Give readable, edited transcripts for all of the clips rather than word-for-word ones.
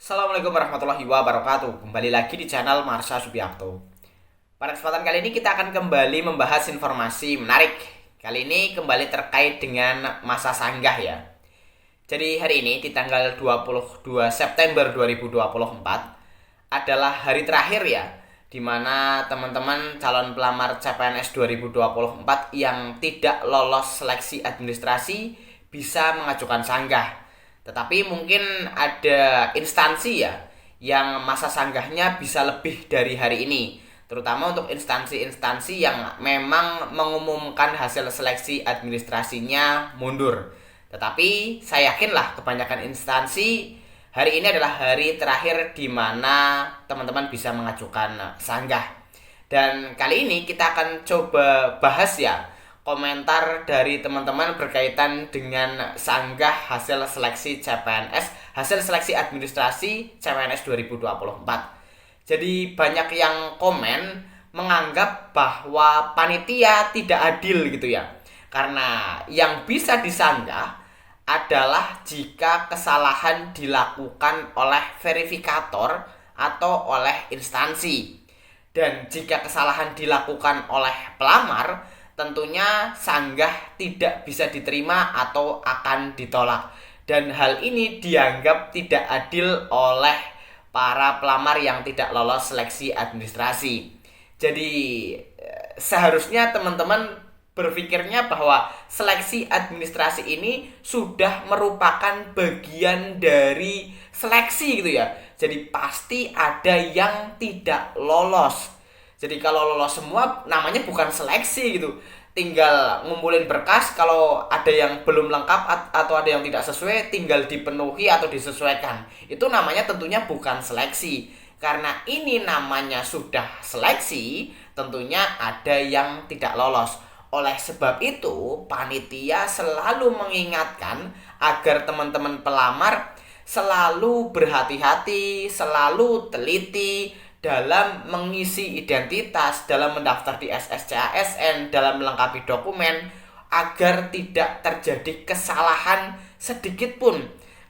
Assalamualaikum warahmatullahi wabarakatuh. Kembali lagi di channel Marsha Subiakto. Pada kesempatan kali ini kita akan kembali membahas informasi menarik. Kali ini kembali terkait dengan masa sanggah ya. Jadi hari ini di tanggal 22 September 2024 adalah hari terakhir ya, di mana teman-teman calon pelamar CPNS 2024 yang tidak lolos seleksi administrasi bisa mengajukan sanggah. Tetapi mungkin ada instansi ya yang masa sanggahnya bisa lebih dari hari ini, terutama untuk instansi-instansi yang memang mengumumkan hasil seleksi administrasinya mundur. Tetapi saya yakinlah kebanyakan instansi hari ini adalah hari terakhir di mana teman-teman bisa mengajukan sanggah. Dan kali ini kita akan coba bahas ya komentar dari teman-teman berkaitan dengan sanggah hasil seleksi CPNS, hasil seleksi administrasi CPNS 2024. Jadi banyak yang komen menganggap bahwa panitia tidak adil gitu ya. Karena yang bisa disanggah adalah jika kesalahan dilakukan oleh verifikator atau oleh instansi. Dan jika kesalahan dilakukan oleh pelamar, tentunya sanggah tidak bisa diterima atau akan ditolak. Dan hal ini dianggap tidak adil oleh para pelamar yang tidak lolos seleksi administrasi. Jadi seharusnya teman-teman berpikirnya bahwa seleksi administrasi ini sudah merupakan bagian dari seleksi gitu ya. Jadi pasti ada yang tidak lolos. Jadi kalau lolos semua namanya bukan seleksi gitu. Tinggal ngumpulin berkas, kalau ada yang belum lengkap atau ada yang tidak sesuai tinggal dipenuhi atau disesuaikan. Itu namanya tentunya bukan seleksi. Karena ini namanya sudah seleksi, tentunya ada yang tidak lolos. Oleh sebab itu, panitia selalu mengingatkan agar teman-teman pelamar selalu berhati-hati, selalu teliti dalam mengisi identitas, dalam mendaftar di SSCASN, dalam melengkapi dokumen, agar tidak terjadi kesalahan sedikit pun.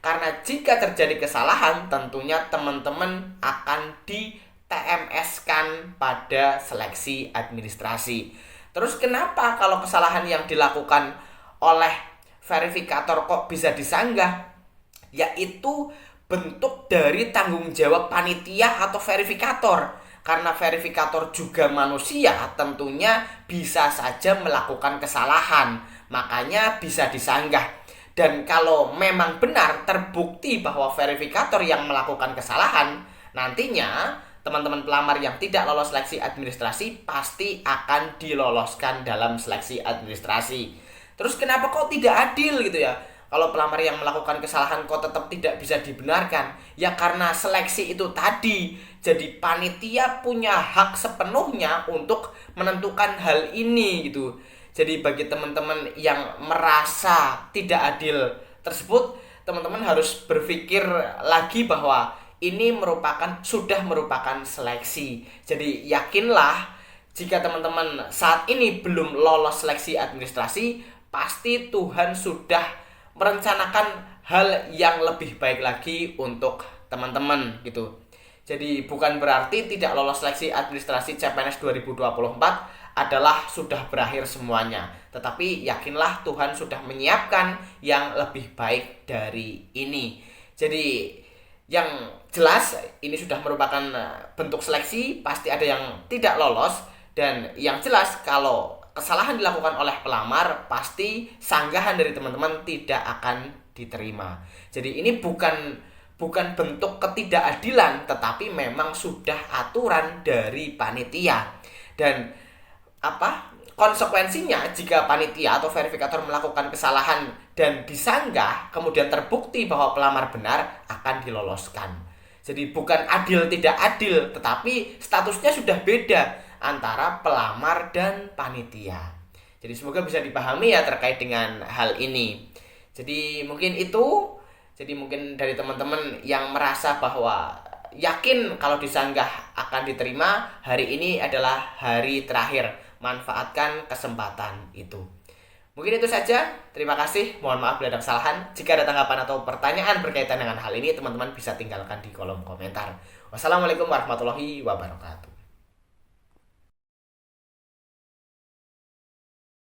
Karena jika terjadi kesalahan, tentunya teman-teman akan di TMS-kan pada seleksi administrasi. Terus kenapa kalau kesalahan yang dilakukan oleh verifikator kok bisa disanggah? Yaitu bentuk dari tanggung jawab panitia atau verifikator. Karena verifikator juga manusia, tentunya bisa saja melakukan kesalahan. Makanya bisa disanggah. Dan kalau memang benar terbukti bahwa verifikator yang melakukan kesalahan, nantinya teman-teman pelamar yang tidak lolos seleksi administrasi pasti akan diloloskan dalam seleksi administrasi. Terus kenapa kok tidak adil gitu ya? Kalau pelamar yang melakukan kesalahan kok tetap tidak bisa dibenarkan? Ya karena seleksi itu tadi. Jadi panitia punya hak sepenuhnya untuk menentukan hal ini gitu. Jadi bagi teman-teman yang merasa tidak adil tersebut, teman-teman harus berpikir lagi bahwa ini sudah merupakan seleksi. Jadi yakinlah jika teman-teman saat ini belum lolos seleksi administrasi, pasti Tuhan sudah merencanakan hal yang lebih baik lagi untuk teman-teman gitu. Jadi bukan berarti tidak lolos seleksi administrasi CPNS 2024 adalah sudah berakhir semuanya. Tetapi yakinlah Tuhan sudah menyiapkan yang lebih baik dari ini. Jadi yang jelas ini sudah merupakan bentuk seleksi, pasti ada yang tidak lolos. Dan yang jelas kalau kesalahan dilakukan oleh pelamar, pasti sanggahan dari teman-teman tidak akan diterima. Jadi ini bukan bentuk ketidakadilan, tetapi memang sudah aturan dari panitia. Dan konsekuensinya jika panitia atau verifikator melakukan kesalahan dan disanggah, kemudian terbukti bahwa pelamar benar, akan diloloskan. Jadi bukan adil tidak adil, tetapi statusnya sudah beda antara pelamar dan panitia. Jadi semoga bisa dipahami ya terkait dengan hal ini. Jadi mungkin itu. Jadi mungkin dari teman-teman yang merasa bahwa yakin kalau disanggah akan diterima, hari ini adalah hari terakhir. Manfaatkan kesempatan itu. Mungkin itu saja. Terima kasih. Mohon maaf bila ada kesalahan. Jika ada tanggapan atau pertanyaan berkaitan dengan hal ini, teman-teman bisa tinggalkan di kolom komentar. Wassalamualaikum warahmatullahi wabarakatuh.